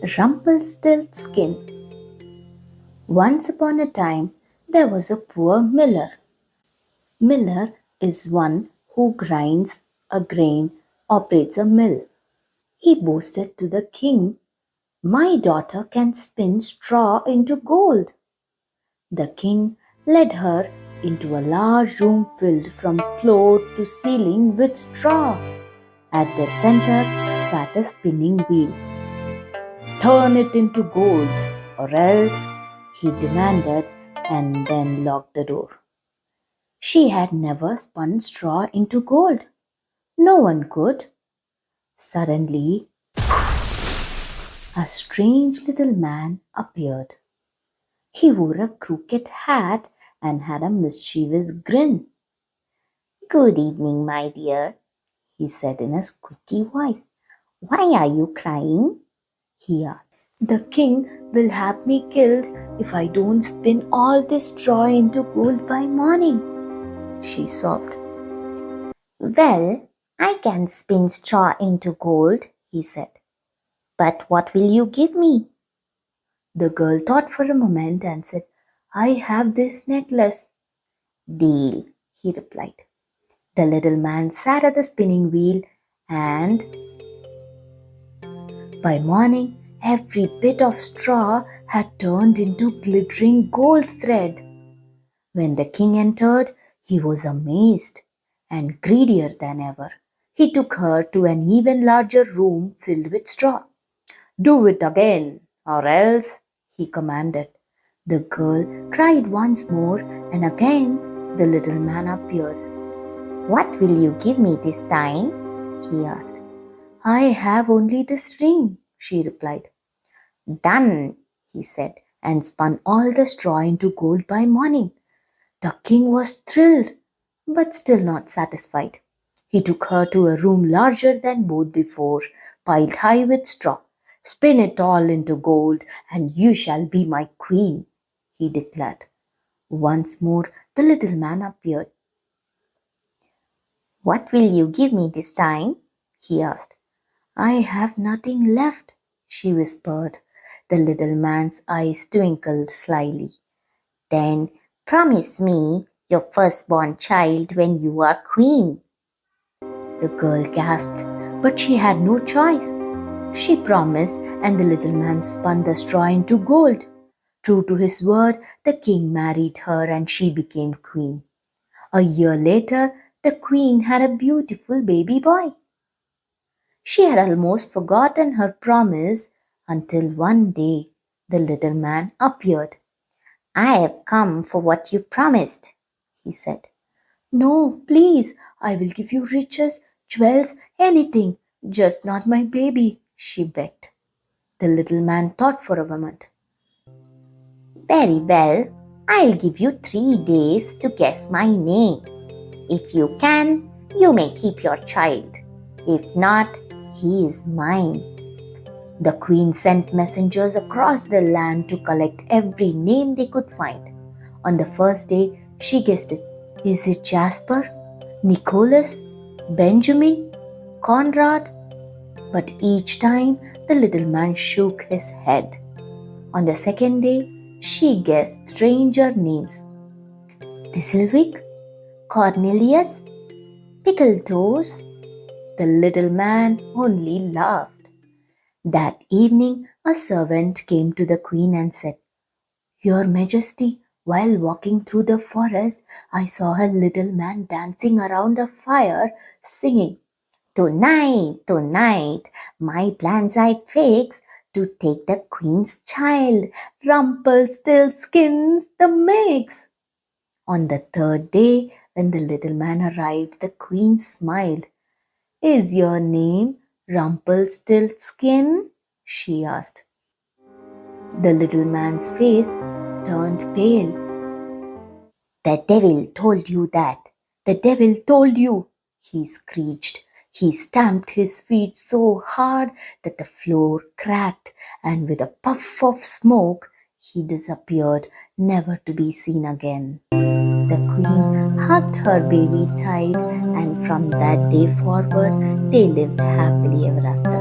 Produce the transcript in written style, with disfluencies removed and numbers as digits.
Rumpelstiltskin. Once upon a time, there was a poor miller. Miller is one who grinds a grain, operates a mill. He boasted to the king, "My daughter can spin straw into gold." The king led her into a large room filled from floor to ceiling with straw. At the center sat a spinning wheel. "Turn it into gold, or else," he demanded, and then locked the door. She had never spun straw into gold. No one could. Suddenly, a strange little man appeared. He wore a crooked hat and had a mischievous grin. "Good evening, my dear," he said in a squeaky voice. "Why are you crying?" he asked. "The king will have me killed if I don't spin all this straw into gold by morning," she sobbed. "Well, I can spin straw into gold," he said. "But what will you give me?" The girl thought for a moment and said, "I have this necklace." "Deal," he replied. The little man sat at the spinning wheel, and by morning every bit of straw had turned into glittering gold thread. When the king entered, he was amazed and greedier than ever. He took her to an even larger room filled with straw. "Do it again, or else," he commanded. The girl cried once more, and again the little man appeared. "What will you give me this time?" he asked. "I have only this ring," she replied. "Done," he said, and spun all the straw into gold by morning. The king was thrilled, but still not satisfied. He took her to a room larger than both before, piled high with straw. "Spin it all into gold, and you shall be my queen," he declared. Once more the little man appeared. "What will you give me this time?" he asked. "I have nothing left," she whispered. The little man's eyes twinkled slyly. "Then promise me your firstborn child when you are queen." The girl gasped, but she had no choice. She promised, and the little man spun the straw into gold. True to his word, the king married her and she became queen. A year later, the queen had a beautiful baby boy. She had almost forgotten her promise until one day the little man appeared. "I have come for what you promised," he said. "No, please, I will give you riches, jewels, anything, just not my baby," she begged. The little man thought for a moment. "Very well, I'll give you 3 days to guess my name. If you can, you may keep your child. If not, he is mine." The queen sent messengers across the land to collect every name they could find. On the first day, she guessed it. "Is it Jasper, Nicholas, Benjamin, Conrad?" But each time the little man shook his head. On the second day, she guessed stranger names. "Thistlewig, Cornelius, Pickletoes." The little man only laughed. That evening, a servant came to the queen and said, "Your Majesty, while walking through the forest, I saw a little man dancing around a fire, singing, 'Tonight, tonight, my plans I fix to take the queen's child, Rumpelstiltskins the mix.'" On the third day, when the little man arrived, the queen smiled. "Is your name Rumpelstiltskin?" she asked. The little man's face turned pale. "The devil told you that. The devil told you," he screeched. He stamped his feet so hard that the floor cracked, and with a puff of smoke, he disappeared, never to be seen again. The queen hugged her baby tight, and from that day forward, they lived happily ever after.